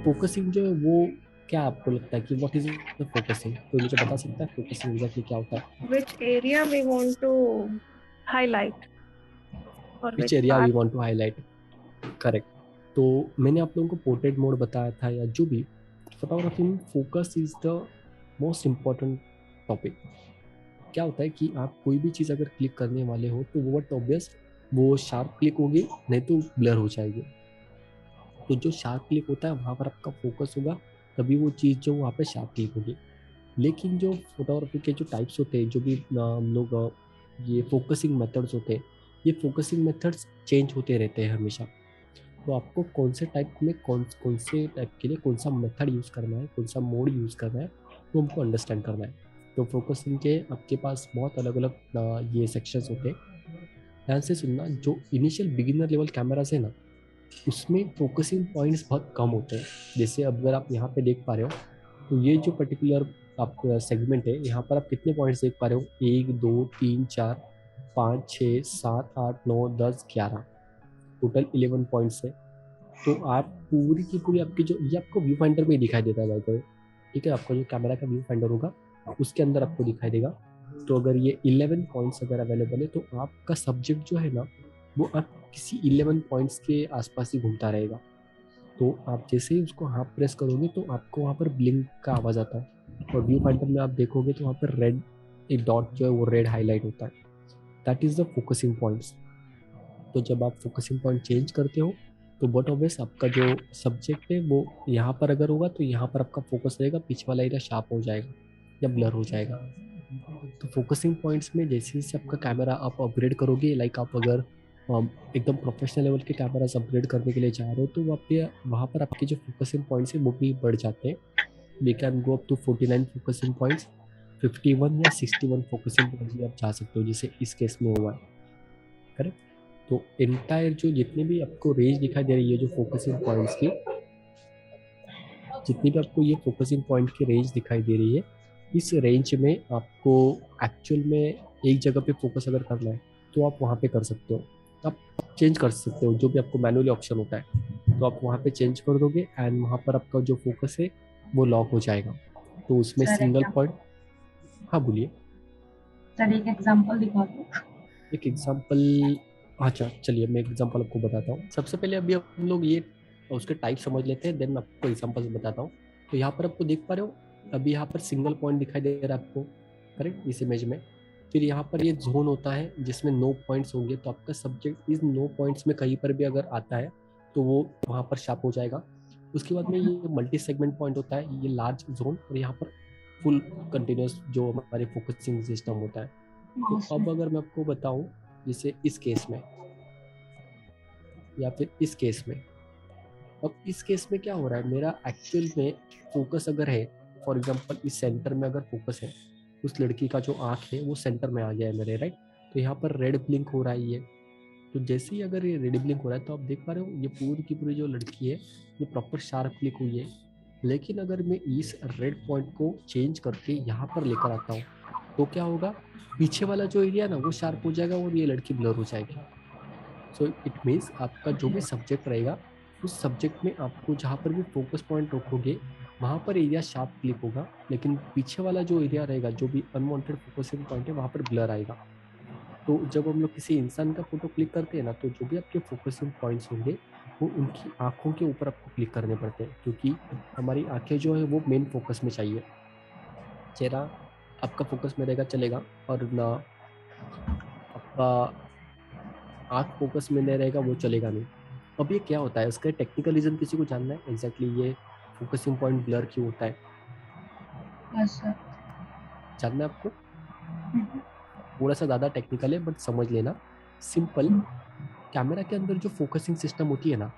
Focusing जो है वो क्या आपको लगता है कि व्हाट इज द फोकसिंग? कोई मुझे बता सकता है फोकसिंग एग्जैक्टली क्या होता है? Which area we want to highlight or which which area we part? Want to highlight? Correct. तो मैंने आप लोगों को पोर्ट्रेट मोड बताया था या जो भी, फोटोग्राफी में focus is the most important topic. क्या होता है कि आप कोई भी चीज़ अगर क्लिक करने वाले हो तो वो ऑब्वियस वो शार्प क्लिक होगी, नहीं तो ब्लर हो जाएगी। तो जो शार्प क्लिक होता है वहाँ पर आपका फोकस होगा, तभी वो चीज़ जो वहाँ पे शार्प क्लिक होगी। लेकिन जो फोटोग्राफी के जो टाइप्स होते हैं, जो भी हम लोग ये फोकसिंग मेथड्स होते हैं, ये फोकसिंग मेथड्स चेंज होते रहते हैं हमेशा। तो आपको कौन से टाइप में कौन से टाइप के लिए कौन सा मेथड यूज़ करना है, कौन सा मोड यूज़ करना है, वो हमको अंडरस्टैंड करना है। तो फोकसिंग के आपके पास बहुत अलग अलग ये सेक्शंस होते हैं। ध्यान से सुनना, जो इनिशियल बिगिनर लेवल कैमरास है ना, उसमें फोकसिंग पॉइंट्स बहुत कम होते हैं। जैसे अब अगर आप यहाँ पे देख पा रहे हो, तो ये जो पर्टिकुलर आपका सेगमेंट है, यहाँ पर आप कितने पॉइंट्स देख पा रहे हो? 1 2 3 4 5 6 7 8 9 10 11, टोटल 11 पॉइंट्स है। तो आप पूरी की पूरी आपकी जो ये आपको व्यू फाइंडर में ही दिखाई देता है भाई, तो ठीक है, आपका जो कैमरा का व्यू फाइंडर होगा उसके अंदर आपको दिखाई देगा। तो अगर ये 11 पॉइंट्स अगर अवेलेबल है, तो आपका सब्जेक्ट जो है ना, वो आप किसी 11 पॉइंट्स के आसपास ही घूमता रहेगा। तो आप जैसे ही उसको हाफ प्रेस करोगे तो आपको वहाँ पर ब्लिंक का आवाज़ आता है, और व्यू फाइंडर में आप देखोगे तो वहाँ पर रेड एक डॉट जो है वो रेड हाईलाइट होता है। That is the focusing points. तो जब आप फोकसिंग पॉइंट चेंज करते हो, तो बट ऑब्वियस आपका जो सब्जेक्ट है वो यहाँ पर अगर होगा तो यहाँ पर आपका फोकस रहेगा, पीछे वाला एरिया शार्प हो जाएगा या ब्लर हो जाएगा। तो फोकसिंग पॉइंट्स में जैसे जैसे आपका कैमरा आप अपग्रेड करोगे, लाइक आप अगर एकदम प्रोफेशनल लेवल के कैमरा अपग्रेड करने के लिए जा रहे हो, तो वहाँ पर आपके जो फोकसिंग पॉइंट्स है वो भी बढ़ जाते हैं। We can go up to 49 focusing points, 51 या 61 फोकसिंग पॉइंट्स भी आप जा सकते हो, जैसे इस केस में हुआ है। करेक्ट। तो एंटायर जो जितने भी आपको रेंज दिखाई दे रही है जो फोकसिंग पॉइंट्स की, जितनी भी आपको ये फोकसिंग पॉइंट की रेंज दिखाई दे रही है, इस रेंज में आपको एक्चुअल में एक जगह पे फोकस अगर करना है तो आप वहाँ पे कर सकते हो। आप चेंज कर सकते हो, जो भी आपको मैनुअली ऑप्शन होता है तो आप वहाँ पे चेंज कर दोगे, एंड वहाँ पर आपका जो फोकस है वो लॉक हो जाएगा। तो उसमें सर सिंगल एग्जाम पॉइंट। हाँ बोलिए। सर एक एग्जांपल दिखा दो। एक एग्जांपल? अच्छा चलिए, मैं एग्जांपल आपको बताता हूँ। सबसे पहले अभी हम लोग ये उसके टाइप समझ लेते हैं, देन मैं आपको एग्जांपल बताता हूँ। तो यहाँ पर आपको देख पा रहे हो, अभी यहाँ पर सिंगल पॉइंट दिखाई दे रहा है आपको, करेक्ट, इस इमेज में। फिर यहाँ पर ये जोन होता है जिसमें 9 पॉइंट्स होंगे, तो आपका सब्जेक्ट इस 9 पॉइंट्स में कहीं पर भी अगर आता है तो वो वहाँ पर शार्प हो जाएगा। उसके बाद में ये मल्टी सेगमेंट पॉइंट होता है, ये लार्ज जोन, और यहाँ पर फुल कंटिन्यूस जो हमारे फोकसिंग सिस्टम होता है। तो अब अगर मैं आपको बताऊं, जैसे इस केस में या फिर इस केस में, अब इस केस में क्या हो रहा है, मेरा एक्चुअल में फोकस अगर है, फॉर एग्जांपल इस सेंटर में अगर फोकस है, उस लड़की का जो आंख है वो सेंटर में आ गया है मेरे, राइट। तो यहाँ पर रेड ब्लिंक हो रहा है ये। तो जैसे ही अगर ये रेड ब्लिंक हो रहा है तो आप देख पा रहे हो ये पूरी की पूरी जो लड़की है ये प्रॉपर शार्प क्लिक हुई है। लेकिन अगर मैं इस रेड पॉइंट को चेंज करके यहाँ पर लेकर आता हूँ, तो क्या होगा, पीछे वाला जो एरिया ना वो शार्प हो जाएगा और ये लड़की ब्लर हो जाएगी। सो इट मीन्स आपका जो भी सब्जेक्ट रहेगा, उस सब्जेक्ट में आपको जहाँ पर भी फोकस पॉइंट रखोगे वहाँ पर एरिया शार्प क्लिक होगा, लेकिन पीछे वाला जो एरिया रहेगा, जो भी अनवांटेड फोकसिंग पॉइंट है, वहाँ पर ब्लर आएगा। तो जब हम लोग किसी इंसान का फोटो क्लिक करते हैं ना, तो जो भी आपके फोकसिंग पॉइंट्स होंगे वो उनकी आंखों के ऊपर आपको क्लिक करने पड़ते हैं, क्योंकि हमारी आंखें जो है वो मेन फोकस में चाहिए। चेहरा आपका फोकस में रहेगा चलेगा, और ना आपका आंख फोकस में नहीं रहेगा वो चलेगा नहीं। अब ये क्या होता है, इसका टेक्निकल रीजन किसी को जानना है एग्जैक्टली ये फोकसिंग पॉइंट ब्लर क्यों होता है? Yes sir. जानना है आपको? थोड़ा सा ज़्यादा टेक्निकल है बट समझ लेना। सिंपल, कैमरा के अंदर जो फोकसिंग सिस्टम होती है ना,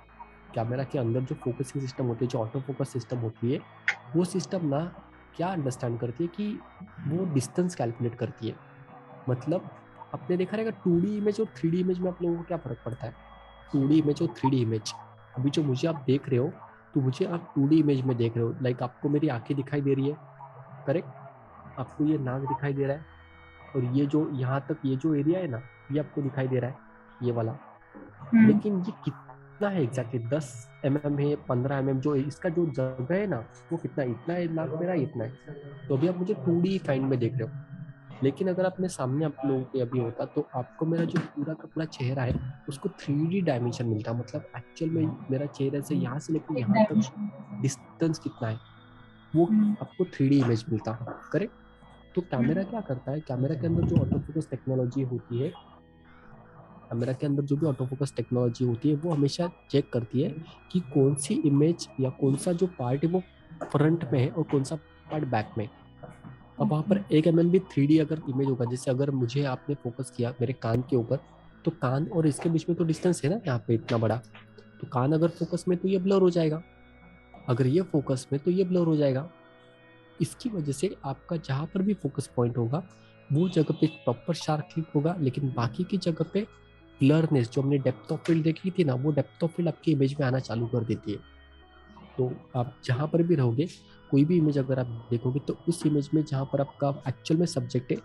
कैमरा के अंदर जो फोकसिंग सिस्टम होती है, जो ऑटो फोकस सिस्टम होती है, वो सिस्टम ना क्या अंडरस्टैंड करती है कि वो डिस्टेंस कैलकुलेट करती है। मतलब आपने देखा रहेगा 2D इमेज और 3D इमेज में आप लोगों को क्या फर्क पड़ता है? 2D इमेज और 3D इमेज, अभी जो मुझे आप देख रहे हो, तो मुझे आप 2D इमेज में देख रहे हो, लाइक आपको मेरी आंखें दिखाई दे रही है, करेक्ट। आपको ये नाक दिखाई दे रहा है, और ये जो यहाँ तक ये जो एरिया है ना, ये आपको दिखाई दे रहा है, ये वाला। लेकिन ये कितना है एग्जैक्टली 10 mm है, 15 mm, जो इसका जो जगह है ना वो कितना, इतना है नाक मेरा, इतना है। तो अभी आप मुझे 2D फाइंड में देख रहे हो, लेकिन अगर अपने सामने आप लोगों के अभी होता तो आपको मेरा जो पूरा का पूरा चेहरा है उसको 3D डायमेंशन मिलता, मतलब एक्चुअल में मेरा चेहरे से यहाँ से लेकर एक यहाँ तक डायमेंशन। डिस्टेंस कितना है वो आपको 3D इमेज मिलता। करेक्ट। तो कैमरा क्या करता है, कैमरा के अंदर जो ऑटो फोकस टेक्नोलॉजी होती है, कैमरा के अंदर जो भी ऑटो फोकस टेक्नोलॉजी होती है वो हमेशा चेक करती है कि कौन सी इमेज या कौन सा जो पार्ट है वो फ्रंट में है और कौन सा पार्ट बैक में। अब वहाँ पर 1 mm भी 3D अगर इमेज होगा, जैसे अगर मुझे आपने फोकस किया मेरे कान के ऊपर, तो कान और इसके बीच में तो डिस्टेंस है ना यहाँ पे इतना बड़ा, तो कान अगर फोकस में तो ये ब्लर हो जाएगा, अगर ये फोकस में तो ये ब्लर हो जाएगा। इसकी वजह से आपका जहाँ पर भी फोकस पॉइंट होगा वो जगह पे प्रॉपर शार्प क्लिक होगा, लेकिन बाकी की जगह पे ब्लरनेस, जो हमने डेप्थ ऑफ फील्ड देखी थी ना, वो डेप्थ ऑफ फील्ड आपकी इमेज में आना चालू कर देती है। तो आप जहाँ पर भी रहोगे, कोई भी इमेज अगर आप देखोगे तो उस इमेज में जहाँ पर आपका एक्चुअल में सब्जेक्ट है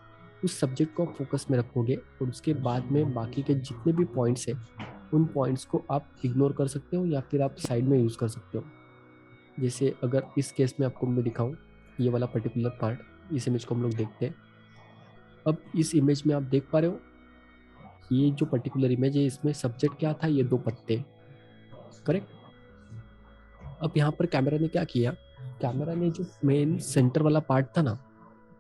उस सब्जेक्ट को आप फोकस में रखोगे, और उसके बाद में बाकी के जितने भी पॉइंट्स हैं उन पॉइंट्स को आप इग्नोर कर सकते हो या फिर आप साइड में यूज़ कर सकते हो। जैसे अगर इस केस में आपको मैं दिखाऊं, ये वाला पर्टिकुलर पार्ट, इस इमेज को हम लोग देखते हैं। अब इस इमेज में आप देख पा रहे हो, ये जो पर्टिकुलर इमेज है इसमें सब्जेक्ट क्या था, ये 2 पत्ते। करेक्ट। अब यहाँ पर कैमरा ने क्या किया, कैमरा ने जो मेन सेंटर वाला पार्ट था ना,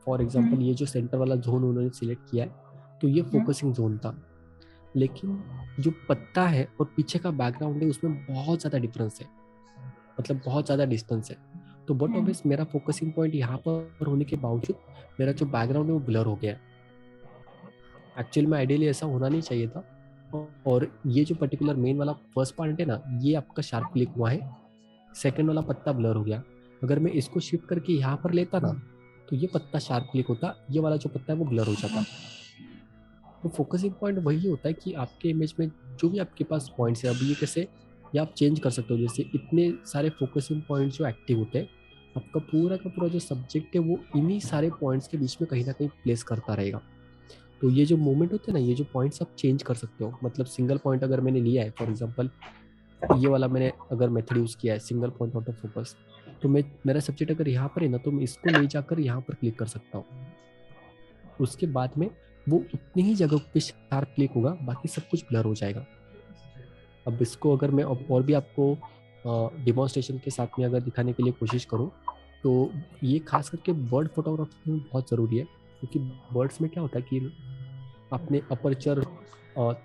फॉर एग्जांपल ये जो सेंटर वाला जोन उन्होंने सिलेक्ट किया है तो ये फोकसिंग जोन था, लेकिन जो पत्ता है और पीछे का बैकग्राउंड है उसमें बहुत ज़्यादा डिफरेंस है, मतलब बहुत ज़्यादा डिस्टेंस है। तो बट ऑब्वियस मेरा फोकसिंग पॉइंट यहाँ पर होने के बावजूद मेरा जो बैकग्राउंड है वो ब्लर हो गया। एक्चुअल में आइडियली ऐसा होना नहीं चाहिए था। और ये जो पर्टिकुलर मेन वाला फर्स्ट पार्ट है ना, ये आपका शार्प क्लिक हुआ है, सेकंड वाला पत्ता ब्लर हो गया। अगर मैं इसको शिफ्ट करके यहाँ पर लेता ना तो ये पत्ता शार्प क्लिक होता, ये वाला जो पत्ता है वो ब्लर हो जाता। तो फोकसिंग पॉइंट वही होता है कि आपके इमेज में जो भी आपके पास पॉइंट्स है, अभी ये कैसे या आप चेंज कर सकते हो, जैसे इतने सारे फोकसिंग पॉइंट्स जो एक्टिव होते हैं, आपका पूरा का पूरा जो सब्जेक्ट है वो इन्हीं सारे पॉइंट्स के बीच में कहीं ना कहीं प्लेस करता रहेगा। तो ये जो मूवमेंट होते हैं ना, ये जो पॉइंट्स आप चेंज कर सकते हो, मतलब सिंगल पॉइंट अगर मैंने लिया है, फॉर एग्जांपल ये वाला मैंने अगर मेथड यूज़ किया है सिंगल पॉइंट ऑटो फोकस, तो मैं मेरा सब्जेक्ट अगर यहाँ पर है ना तो मैं इसको ले जाकर यहाँ पर क्लिक कर सकता हूँ। उसके बाद में वो उतनी ही जगह पे शार्प क्लिक होगा, बाकी सब कुछ ब्लर हो जाएगा। अब इसको अगर मैं और भी आपको डिमॉन्स्ट्रेशन के साथ में अगर दिखाने के लिए कोशिश करूँ, तो ये खास करके बर्ड फोटोग्राफी में बहुत ज़रूरी है, क्योंकि बर्ड्स में क्या होता है कि आपने अपर्चर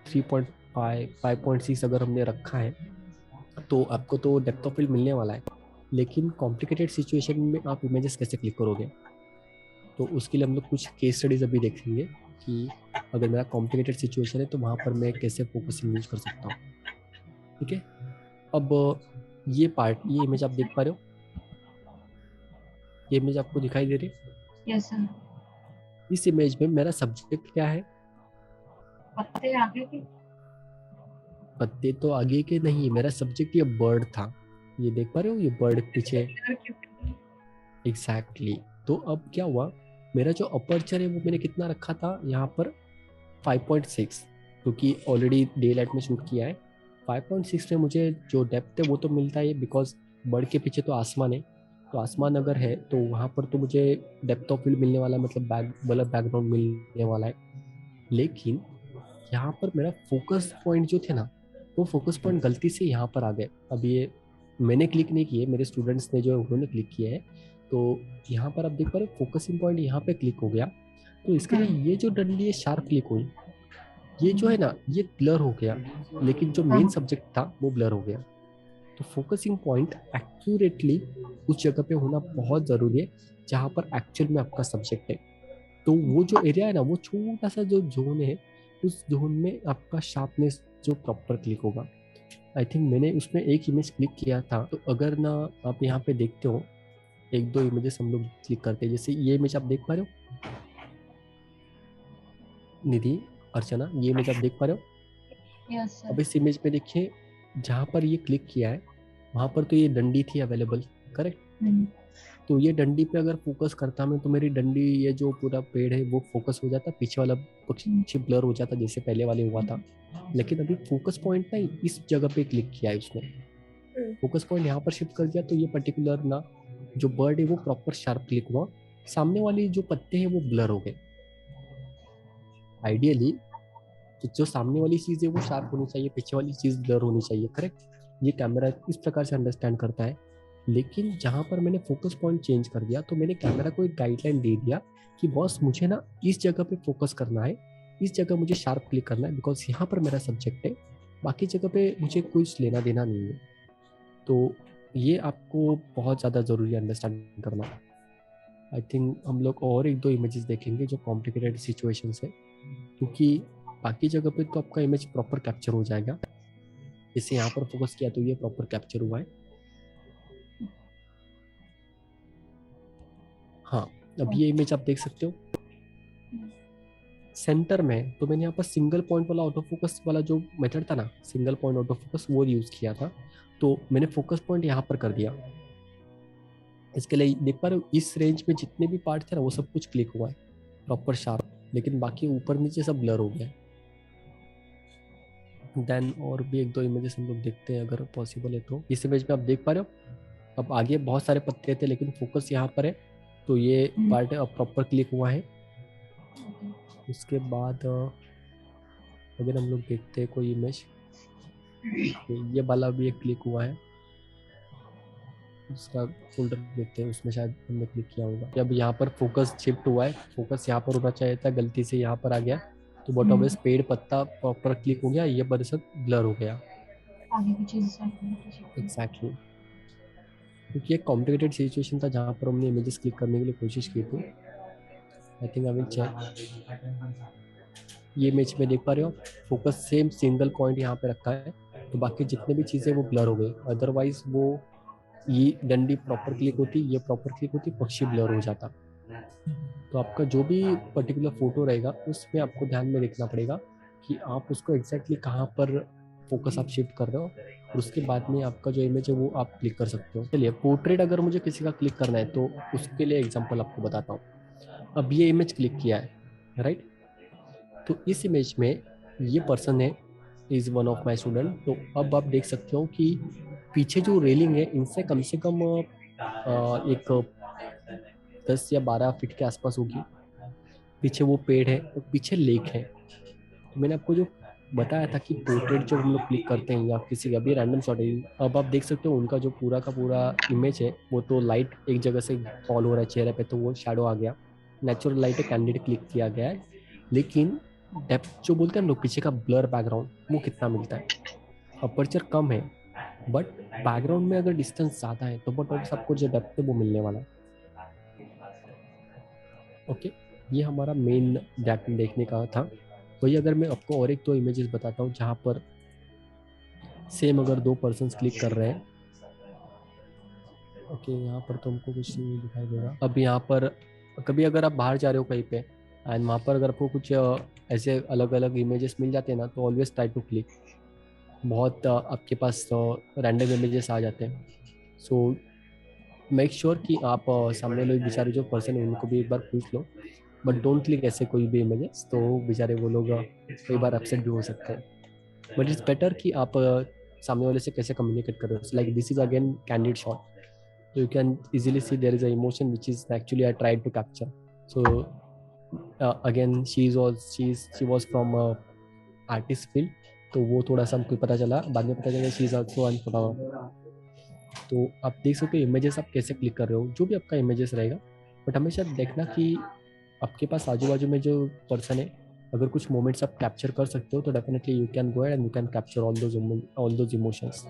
3.5 5.6 अगर हमने रखा है तो आपको तो डेप्थ ऑफ फील्ड मिलने वाला है, लेकिन कॉम्प्लिकेटेड सिचुएशन में आप इमेजेस कैसे क्लिक करोगे। तो उसके लिए हम लोग कुछ केस स्टडीज अभी देखेंगे कि अगर मेरा कॉम्प्लिकेटेड सिचुएशन है तो वहाँ पर मैं कैसे फोकसिंग यूज कर सकता हूँ। ठीक है। अब ये पार्ट, ये इमेज आप देख पा रहे हो, ये इमेज आपको दिखाई दे रही है। Yes sir. इस इमेज में मेरा सब्जेक्ट क्या है, पत्ते आगे के। पत्ते तो आगे के नहीं, मेरा सब्जेक्ट ये बर्ड था, ये देख पा रहे हो, ये बर्ड पीछे। एग्जैक्टली। तो अब क्या हुआ, मेरा जो अपर्चर है वो मैंने कितना रखा था यहाँ पर 5.6, क्योंकि ऑलरेडी डे लाइट में शूट किया है। 5.6 में मुझे जो डेप्थ है वो तो मिलता है बिकॉज बर्ड के पीछे तो आसमान है, तो आसमान अगर है तो वहाँ पर तो मुझे डेप्थ ऑफ फील्ड मिलने वाला है, मतलब बैकग्राउंड मिलने वाला है। लेकिन यहाँ पर मेरा फोकस पॉइंट जो थे ना, वो फोकस पॉइंट गलती से यहाँ पर आ गए। अब ये मैंने क्लिक नहीं किए, मेरे स्टूडेंट्स ने जो उन्होंने क्लिक किया है, तो यहाँ पर आप देख पा रहे हो फोकसिंग पॉइंट यहाँ पे क्लिक हो गया, तो इसके लिए ये जो डंडी है शार्प क्लिक हुई, ये जो है ना ये ब्लर हो गया, लेकिन जो मेन सब्जेक्ट था वो ब्लर हो गया। तो फोकसिंग पॉइंट एक्यूरेटली उस जगह पे होना बहुत ज़रूरी है जहाँ पर एक्चुअल में आपका सब्जेक्ट है। तो वो जो एरिया है ना, वो छोटा सा जो जोन है, उस जोन में आपका शार्पनेस जो प्रॉपर क्लिक होगा। आई थिंक मैंने उसमें एक इमेज क्लिक किया था, तो अगर ना आप यहाँ पे देखते हो, एक दो इमेजेस हम लोग क्लिक करते हैं, जैसे ये इमेज आप देख पा रहे हो निधि, अर्चना, ये इमेज आप देख पा रहे हो। Yes sir. अब इस इमेज में देखिए, जहाँ पर ये क्लिक किया है वहाँ पर तो ये डंडी थी अवेलेबल, करेक्ट। तो ये डंडी पे अगर फोकस करता मैं तो मेरी डंडी, ये जो पूरा पेड़ है वो फोकस हो जाता, पीछे वाला पक्षी ब्लर हो जाता जैसे पहले वाले हुआ था। लेकिन अभी फोकस पॉइंट ना इस जगह पे क्लिक किया है उसने, फोकस पॉइंट यहाँ पर शिफ्ट कर दिया, तो ये पर्टिकुलर ना जो बर्ड है वो प्रॉपर शार्प क्लिक हुआ, सामने वाली जो पत्ते हैं वो ब्लर हो गए। आइडियली तो जो सामने वाली चीज है वो शार्प होनी चाहिए, पीछे वाली चीज ब्लर होनी चाहिए, करेक्ट। ये कैमरा इस प्रकार से अंडरस्टैंड करता है। लेकिन जहां पर मैंने फोकस पॉइंट चेंज कर दिया तो मैंने कैमरा को एक गाइडलाइन दे दिया कि बॉस मुझे ना इस जगह पे फोकस करना है, इस जगह मुझे शार्प क्लिक करना है, बिकॉज यहाँ पर मेरा सब्जेक्ट है, बाकी जगह पे मुझे कुछ लेना देना नहीं है। तो ये आपको बहुत ज़्यादा ज़रूरी है अंडरस्टैंड करना। आई थिंक हम लोग और एक दो इमेजेस देखेंगे जो कॉम्प्लिकेटेड सिचुएशंस है, क्योंकि बाकी जगह पे तो आपका इमेज प्रॉपर कैप्चर हो जाएगा। जैसे यहाँ पर फोकस किया तो ये प्रॉपर कैप्चर हुआ है। हाँ, अब ये इमेज आप देख सकते हो सेंटर में, तो मैंने यहाँ पर सिंगल पॉइंट वाला ऑटो फोकस वाला जो मेथड था ना, सिंगल पॉइंट ऑटो फोकस, वो यूज किया था। तो मैंने फोकस पॉइंट यहाँ पर कर दिया। इसके लिए देख पा रहे हो इस रेंज में जितने भी पार्ट थे ना वो सब कुछ क्लिक हुआ है प्रॉपर शार्प, लेकिन बाकी ऊपर नीचे सब ब्लर हो गया। देन और भी एक दो इमेजेस हम लोग देखते हैं अगर पॉसिबल है तो। इस इमेज में आप देख पा रहे हो अब आगे बहुत सारे पत्ते थे लेकिन फोकस यहाँ पर है, तो ये पार्ट अब प्रॉपर क्लिक हुआ है। उसके बाद अगर हम लोग देखते हैं कोई इमेज, ये वाला भी एक क्लिक हुआ है, उसका फोल्डर देखते हैं उसमें शायद हमने क्लिक किया होगा। अब यहाँ पर फोकस शिफ्ट हुआ है, फोकस यहाँ पर होना चाहिए था, गलती से यहाँ पर आ गया, तो बॉटम में पेड़ पत्ता प्रॉपर क्लिक हो गया, ये बरसत ब्लर हो गया। एग्जैक्टली, क्योंकि एक कॉम्प्लिकेटेड सिचुएशन था जहाँ पर हमने इमेजेस क्लिक करने के लिए कोशिश की थी। I think I will check. ये इमेज में देख पा रहे हो फोकस सेम सिंगल पॉइंट यहाँ पे रखा है, तो बाकी जितने भी चीज़ें वो ब्लर हो गई, अदरवाइज वो ये डंडी प्रॉपर क्लिक होती, ये प्रॉपर क्लिक होती, पक्षी ब्लर हो जाता। तो आपका जो भी पर्टिकुलर फोटो रहेगा उसमें आपको ध्यान में रखना पड़ेगा कि आप उसको एग्जैक्टली कहाँ पर फोकस आप शिफ्ट कर रहे हो, और उसके बाद में आपका जो इमेज है वो आप क्लिक कर सकते हो। चलिए पोर्ट्रेट अगर मुझे किसी का क्लिक करना है तो उसके लिए एग्जांपल आपको बताता हूँ। अब ये इमेज क्लिक किया है, राइट, तो इस इमेज में ये पर्सन है, is one of my student. तो अब आप देख सकते हो कि पीछे जो रेलिंग है इनसे कम से कम एक 10 या 12 फीट के आसपास होगी। पीछे वो पेड़ है और पीछे लेक है। तो मैंने आपको जो बताया था कि पोर्ट्रेट जो हम लोग क्लिक करते हैं या किसी का भी रैंडम शॉट है, अब आप देख सकते हो उनका जो पूरा का पूरा इमेज है वो तो लाइट एक जगह से फॉल हो रहा है चेहरे पे, तो वो शेडो आ गया, नेचुरल लाइट है, कैंडिड क्लिक किया गया है। लेकिन डेप्थ जो बोलते हैं हम लोग, पीछे का ब्लर बैकग्राउंड वो कितना मिलता है, अपर्चर कम है बट बैकग्राउंड में अगर डिस्टेंस ज़्यादा है तो बट सबको जो डेप्थ है वो मिलने वाला है। ओके, ये हमारा मेन देखने का था। वही अगर मैं आपको और एक दो इमेजेस बताता हूँ जहाँ पर सेम अगर दो पर्सन क्लिक कर रहे हैं। ओके, यहाँ पर तो हमको कुछ नहीं दिखाई दे रहा। अब यहाँ पर कभी अगर आप बाहर जा रहे हो कहीं पे एंड वहाँ पर अगर आपको कुछ ऐसे अलग अलग इमेजेस मिल जाते हैं ना, तो ऑलवेज ट्राई टू क्लिक। बहुत आपके पास रैंडम इमेजेस आ जाते हैं, सो मेक श्योर कि आप सामने लोग बेचारे जो पर्सन है उनको भी एक बार पूछ लो, बट डोंट क्लिक ऐसे कोई भी इमेजेस, तो बेचारे वो लोग कई बार अपसेट भी हो सकते हैं। बट इट्स बेटर कि आप सामने वाले से कैसे कम्युनिकेट कर रहे हो। Like this is again candid shot, so you can easily see there is a emotion which is actually I tried to capture. So again she was from artist field, तो वो थोड़ा सा हमको पता चला, बाद में पता चला she is also an photographer. तो आप देख सकते हो इमेजेस आप कैसे क्लिक कर रहे हो, जो भी आपका इमेजेस रहेगा, बट हमेशा देखना कि आपके पास आजू बाजू में जो पर्सन है अगर कुछ मोमेंट्स आप कैप्चर कर सकते हो तो definitely you can go and you can capture all those emotions.